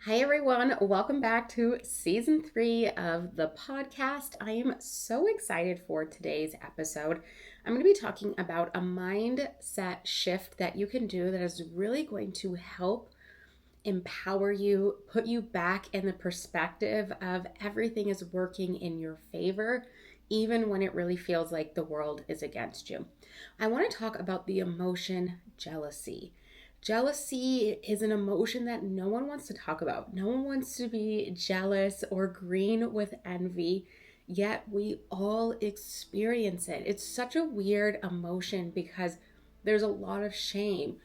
Hi, everyone. Welcome back to season 3 of the podcast. I am so excited for today's episode. I'm going to be talking about a mindset shift that you can do that is really going to help empower you, put you back in the perspective of everything is working in your favor, even when it really feels like the world is against you. I want to talk about the emotion jealousy. Jealousy is an emotion that no one wants to talk about. No one wants to be jealous or green with envy, yet we all experience it. It's such a weird emotion because there's a lot of shame.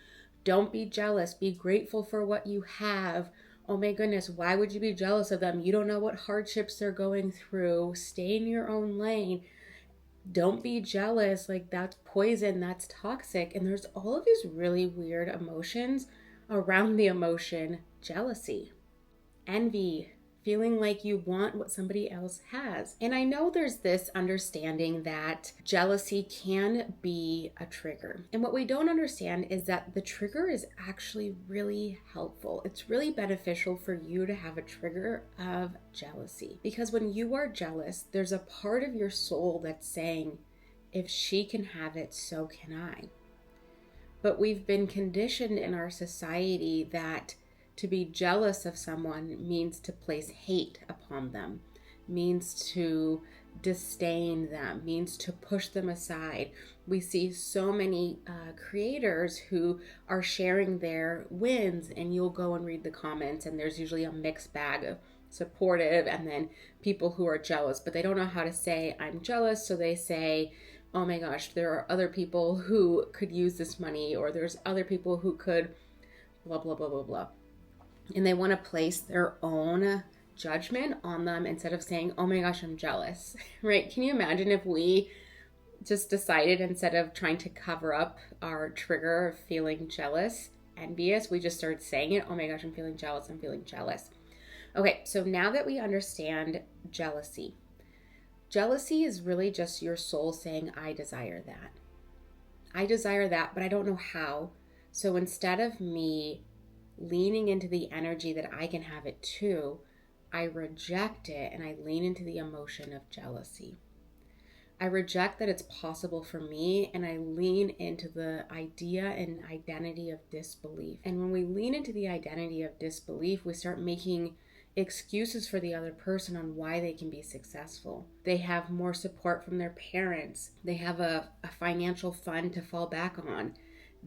Don't be jealous. Be grateful for what you have. Oh my goodness, why would you be jealous of them? You don't know what hardships they're going through. Stay in your own lane. Don't be jealous. Like, that's poison, that's toxic. And there's all of these really weird emotions around the emotion jealousy, envy, feeling like you want what somebody else has. And I know there's this understanding that jealousy can be a trigger. And what we don't understand is that the trigger is actually really helpful. It's really beneficial for you to have a trigger of jealousy. Because when you are jealous, there's a part of your soul that's saying, if she can have it, so can I. But we've been conditioned in our society that to be jealous of someone means to place hate upon them, means to disdain them, means to push them aside. We see so many creators who are sharing their wins, and you'll go and read the comments, and there's usually a mixed bag of supportive and then people who are jealous, but they don't know how to say, I'm jealous, so they say, oh my gosh, there are other people who could use this money, or there's other people who could blah, blah, blah, blah, blah. And they want to place their own judgment on them instead of saying, oh my gosh, I'm jealous, right? Can you imagine if we just decided, instead of trying to cover up our trigger of feeling jealous, envious, we just started saying it, oh my gosh, I'm feeling jealous, I'm feeling jealous. Okay, so now that we understand jealousy, jealousy is really just your soul saying, I desire that. I desire that, but I don't know how. So instead of me leaning into the energy that I can have it too, I reject it and I lean into the emotion of jealousy. I reject that it's possible for me, and I lean into the idea and identity of disbelief. And when we lean into the identity of disbelief, we start making excuses for the other person on why they can be successful. They have more support from their parents. They have a financial fund to fall back on.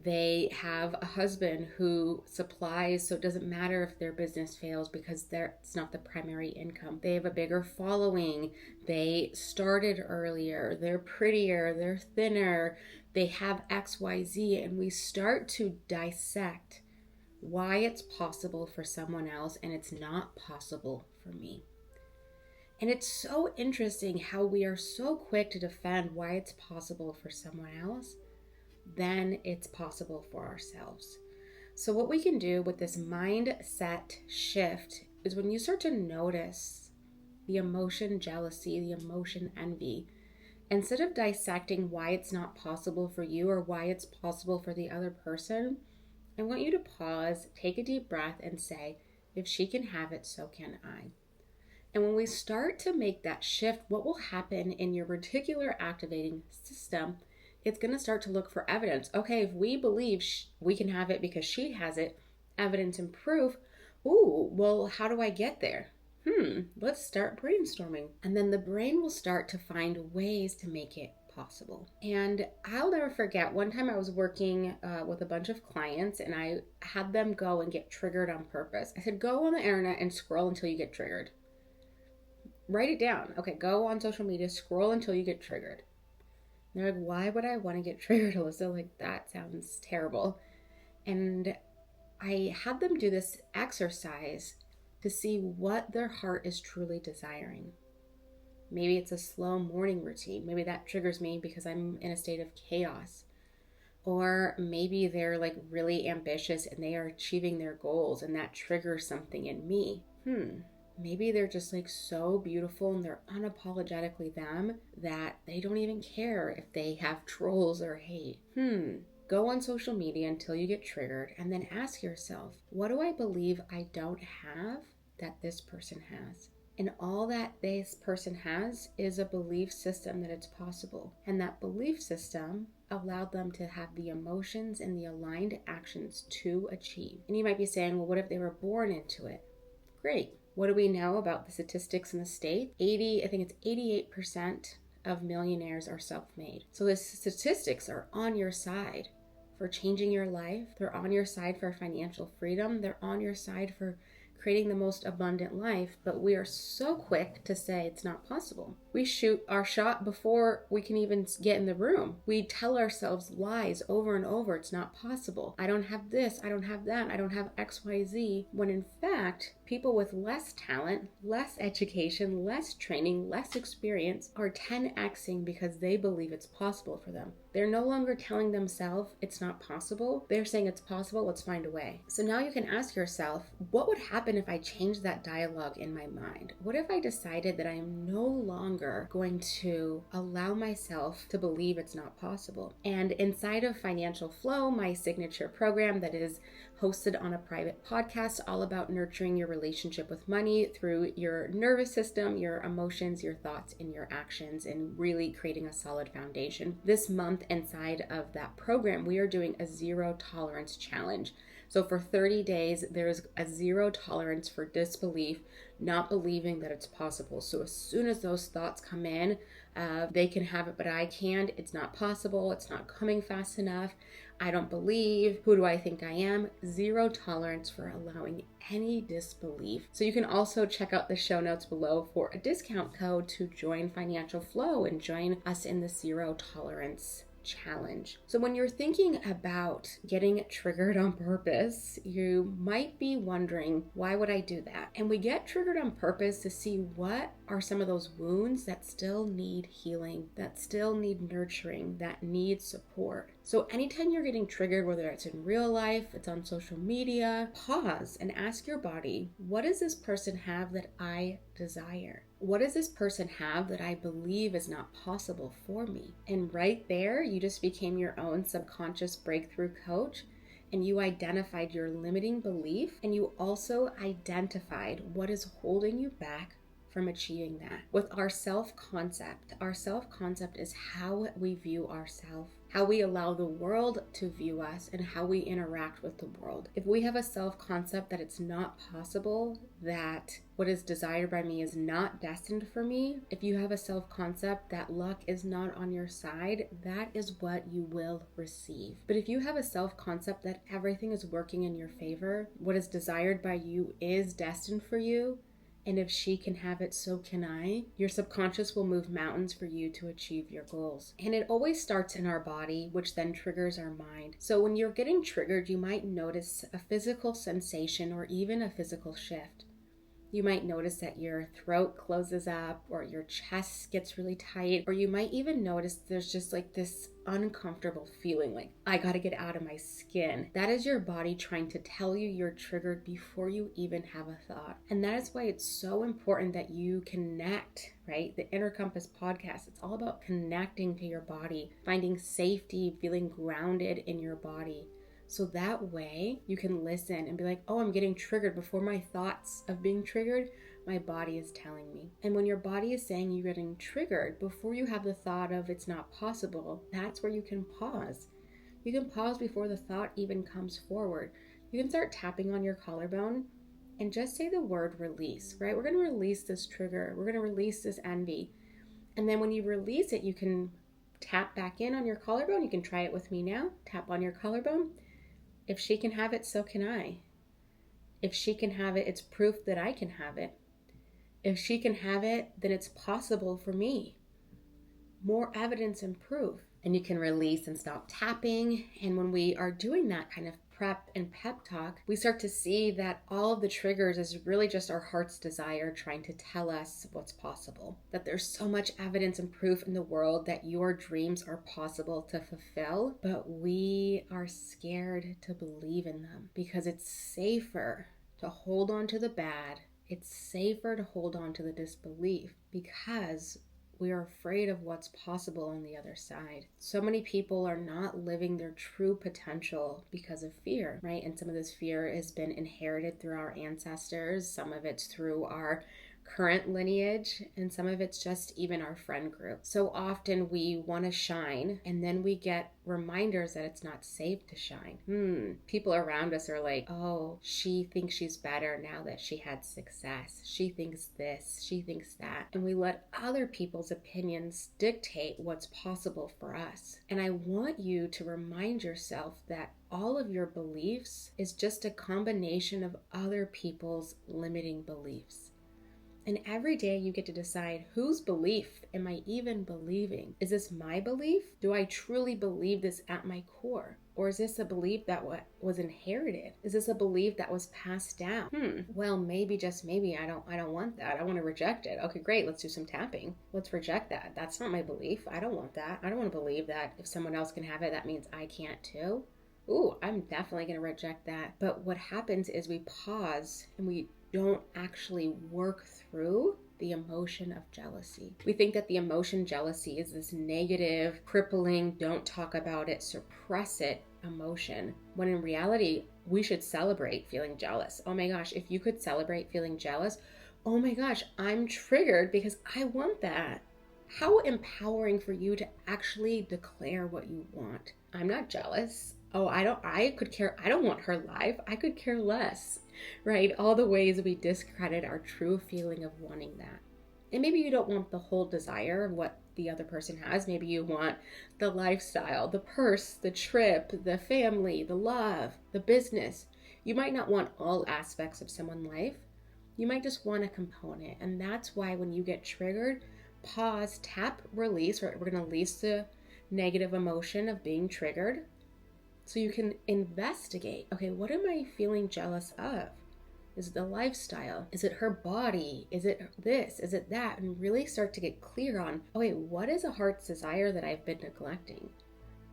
They have a husband who supplies, so it doesn't matter if their business fails because it's not the primary income. They have a bigger following. They started earlier. They're prettier. They're thinner. They have XYZ. And we start to dissect why it's possible for someone else and it's not possible for me. And it's so interesting how we are so quick to defend why it's possible for someone else, then it's possible for ourselves. So what we can do with this mindset shift is when you start to notice the emotion jealousy, the emotion envy, instead of dissecting why it's not possible for you or why it's possible for the other person, I want you to pause, take a deep breath, and say, if she can have it, so can I. And when we start to make that shift, what will happen in your reticular activating system, it's going to start to look for evidence. Okay, if we believe we can have it because she has it, evidence and proof, ooh, well, how do I get there? Let's start brainstorming. And then the brain will start to find ways to make it possible. And I'll never forget, one time I was working with a bunch of clients and I had them go and get triggered on purpose. I said, go on the internet and scroll until you get triggered. Write it down. Okay, go on social media, scroll until you get triggered. And they're like, why would I want to get triggered, Alyssa? Like, that sounds terrible. And I had them do this exercise to see what their heart is truly desiring. Maybe it's a slow morning routine. Maybe that triggers me because I'm in a state of chaos. Or maybe they're like really ambitious and they are achieving their goals and that triggers something in me. Maybe they're just like so beautiful and they're unapologetically them that they don't even care if they have trolls or hate. Go on social media until you get triggered and then ask yourself, what do I believe I don't have that this person has? And all that this person has is a belief system that it's possible. And that belief system allowed them to have the emotions and the aligned actions to achieve. And you might be saying, well, what if they were born into it? Great. What do we know about the statistics in the state? I think it's 88% of millionaires are self-made. So the statistics are on your side for changing your life. They're on your side for financial freedom. They're on your side for creating the most abundant life, but we are so quick to say it's not possible. We shoot our shot before we can even get in the room. We tell ourselves lies over and over. It's not possible. I don't have this. I don't have that. I don't have XYZ. When in fact, people with less talent, less education, less training, less experience are 10xing because they believe it's possible for them. They're no longer telling themselves it's not possible. They're saying it's possible, let's find a way. So now you can ask yourself, what would happen if I changed that dialogue in my mind? What if I decided that I am no longer going to allow myself to believe it's not possible? And inside of Financial Flow, my signature program that is hosted on a private podcast all about nurturing your relationship with money through your nervous system, your emotions, your thoughts, and your actions, and really creating a solid foundation. This month inside of that program, we are doing a zero tolerance challenge. So for 30 days, there's a zero tolerance for disbelief, not believing that it's possible. So as soon as those thoughts come in, they can have it, but I can't. It's not possible. It's not coming fast enough. I don't believe. Who do I think I am? Zero tolerance for allowing any disbelief. So you can also check out the show notes below for a discount code to join Financial Flow and join us in the zero tolerance challenge. So when you're thinking about getting triggered on purpose, you might be wondering, why would I do that? And we get triggered on purpose to see what are some of those wounds that still need healing, that still need nurturing, that need support. So anytime you're getting triggered, whether it's in real life, it's on social media, pause and ask your body, what does this person have that I desire? What does this person have that I believe is not possible for me? And right there, you just became your own subconscious breakthrough coach, and you identified your limiting belief, and you also identified what is holding you back from achieving that. With our self-concept is how we view ourselves, how we allow the world to view us, and how we interact with the world. If we have a self-concept that it's not possible, that what is desired by me is not destined for me, if you have a self-concept that luck is not on your side, that is what you will receive. But if you have a self-concept that everything is working in your favor, what is desired by you is destined for you, and if she can have it, so can I, your subconscious will move mountains for you to achieve your goals. And it always starts in our body, which then triggers our mind. So when you're getting triggered, you might notice a physical sensation or even a physical shift. You might notice that your throat closes up or your chest gets really tight, or you might even notice there's just like this uncomfortable feeling like, I gotta get out of my skin. That is your body trying to tell you you're triggered before you even have a thought. And that is why it's so important that you connect, right? The Inner Compass podcast, it's all about connecting to your body, finding safety, feeling grounded in your body. So that way you can listen and be like, oh, I'm getting triggered. Before my thoughts of being triggered, my body is telling me. And when your body is saying you're getting triggered, before you have the thought of it's not possible, that's where you can pause. You can pause before the thought even comes forward. You can start tapping on your collarbone and just say the word release, right? We're going to release this trigger. We're going to release this envy. And then when you release it, you can tap back in on your collarbone. You can try it with me now. Tap on your collarbone. If she can have it, so can I. If she can have it, it's proof that I can have it. If she can have it, then it's possible for me. More evidence and proof. And you can release and stop tapping. And when we are doing that kind of prep and pep talk, we start to see that all of the triggers is really just our heart's desire trying to tell us what's possible. That there's so much evidence and proof in the world that your dreams are possible to fulfill, but we are scared to believe in them because it's safer to hold on to the bad. It's safer to hold on to the disbelief because We are afraid of what's possible on the other side. So many people are not living their true potential because of fear, right? And some of this fear has been inherited through our ancestors. Some of it's through our current lineage, and some of it's just even our friend group. So often we want to shine, and then we get reminders that it's not safe to shine. People around us are like, oh, she thinks she's better now that she had success. She thinks this, she thinks that. And we let other people's opinions dictate what's possible for us. And I want you to remind yourself that all of your beliefs is just a combination of other people's limiting beliefs. And every day you get to decide, whose belief am I even believing? Is this my belief? Do I truly believe this at my core? Or is this a belief that was inherited? Is this a belief that was passed down? Well, maybe, just maybe, I don't want that. I want to reject it. Okay, great. Let's do some tapping. Let's reject that. That's not my belief. I don't want that. I don't want to believe that if someone else can have it, that means I can't too. Ooh, I'm definitely going to reject that. But what happens is we pause and we don't actually work through the emotion of jealousy. We think that the emotion jealousy is this negative, crippling, don't talk about it, suppress it emotion, when in reality, we should celebrate feeling jealous. Oh my gosh, if you could celebrate feeling jealous, oh my gosh, I'm triggered because I want that. How empowering for you to actually declare what you want. I'm not jealous. Oh, I don't want her life. I could care less, right? All the ways we discredit our true feeling of wanting that. And maybe you don't want the whole desire of what the other person has. Maybe you want the lifestyle, the purse, the trip, the family, the love, the business. You might not want all aspects of someone's life. You might just want a component. And that's why when you get triggered, pause, tap, release, right? We're going to release the negative emotion of being triggered. So you can investigate, okay, what am I feeling jealous of? Is it the lifestyle? Is it her body? Is it this? Is it that? And really start to get clear on, okay, what is a heart's desire that I've been neglecting?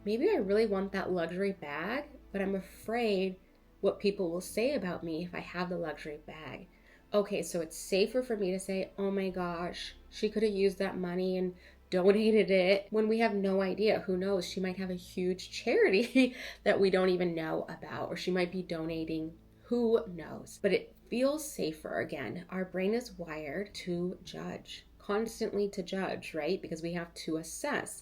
Maybe I really want that luxury bag, but I'm afraid what people will say about me if I have the luxury bag. Okay, so it's safer for me to say, oh my gosh, she could have used that money and donated it, when we have no idea. Who knows? She might have a huge charity that we don't even know about, or she might be donating. Who knows? But it feels safer. Again, our brain is wired to judge, constantly to judge, right? Because we have to assess,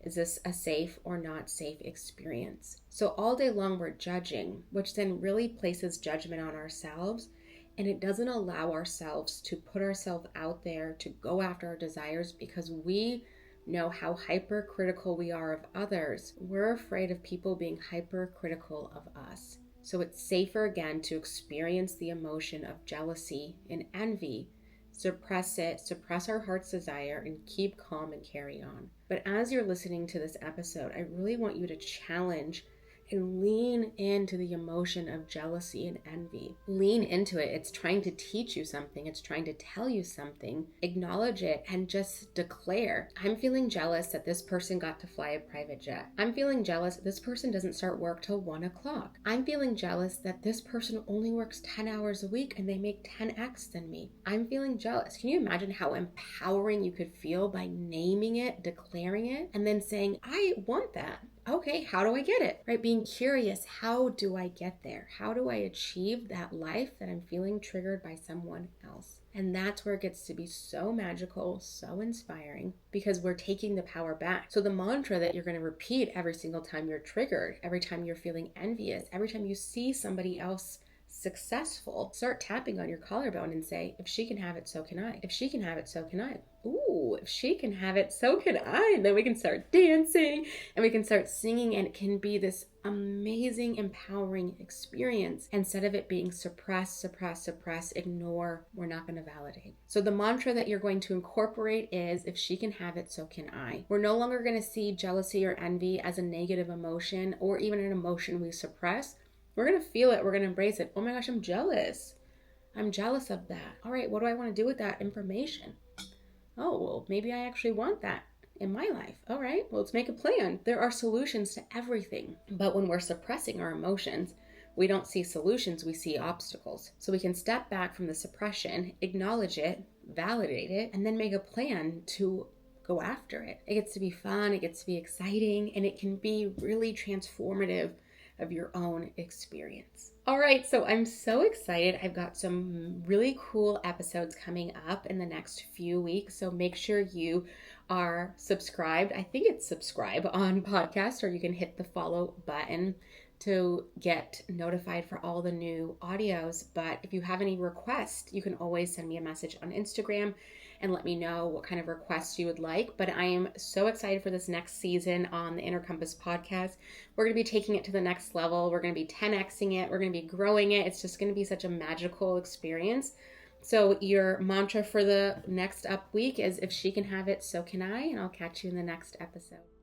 is this a safe or not safe experience? So all day long we're judging, which then really places judgment on ourselves. And it doesn't allow ourselves to put ourselves out there to go after our desires, because we know how hypercritical we are of others. We're afraid of people being hypercritical of us. So it's safer, again, to experience the emotion of jealousy and envy, suppress it, suppress our heart's desire, and keep calm and carry on. But as you're listening to this episode, I really want you to challenge and lean into the emotion of jealousy and envy. Lean into it. It's trying to teach you something. It's trying to tell you something. Acknowledge it and just declare, I'm feeling jealous that this person got to fly a private jet. I'm feeling jealous that this person doesn't start work till 1 o'clock. I'm feeling jealous that this person only works 10 hours a week and they make 10x than me. I'm feeling jealous. Can you imagine how empowering you could feel by naming it, declaring it, and then saying, I want that. Okay, how do I get it? Right? Being curious, how do I get there? How do I achieve that life that I'm feeling triggered by someone else? And that's where it gets to be so magical, so inspiring, because we're taking the power back. So the mantra that you're going to repeat every single time you're triggered, every time you're feeling envious, every time you see somebody else successful, start tapping on your collarbone and say, if she can have it, so can I. If she can have it, so can I. Ooh, if she can have it, so can I. And then we can start dancing and we can start singing, and it can be this amazing, empowering experience instead of it being suppress, ignore, we're not going to validate. So the mantra that you're going to incorporate is, if she can have it, so can I. We're no longer going to see jealousy or envy as a negative emotion or even an emotion we suppress. We're going to feel it. We're going to embrace it. Oh my gosh, I'm jealous. I'm jealous of that. All right, what do I want to do with that information? Oh, well, maybe I actually want that in my life. All right, well, let's make a plan. There are solutions to everything. But when we're suppressing our emotions, we don't see solutions, we see obstacles. So we can step back from the suppression, acknowledge it, validate it, and then make a plan to go after it. It gets to be fun, it gets to be exciting, and it can be really transformative of your own experience. All right, so I'm so excited. I've got some really cool episodes coming up in the next few weeks, so make sure you are subscribed. I think it's subscribe on podcast, or you can hit the follow button to get notified for all the new audios. But if you have any requests, you can always send me a message on Instagram and let me know what kind of requests you would like. But I am so excited for this next season on the Inner Compass podcast. We're going to be taking it to the next level. We're going to be 10xing it. We're going to be growing it. It's just going to be such a magical experience. So your mantra for the next up week is, if she can have it, so can I. And I'll catch you in the next episode.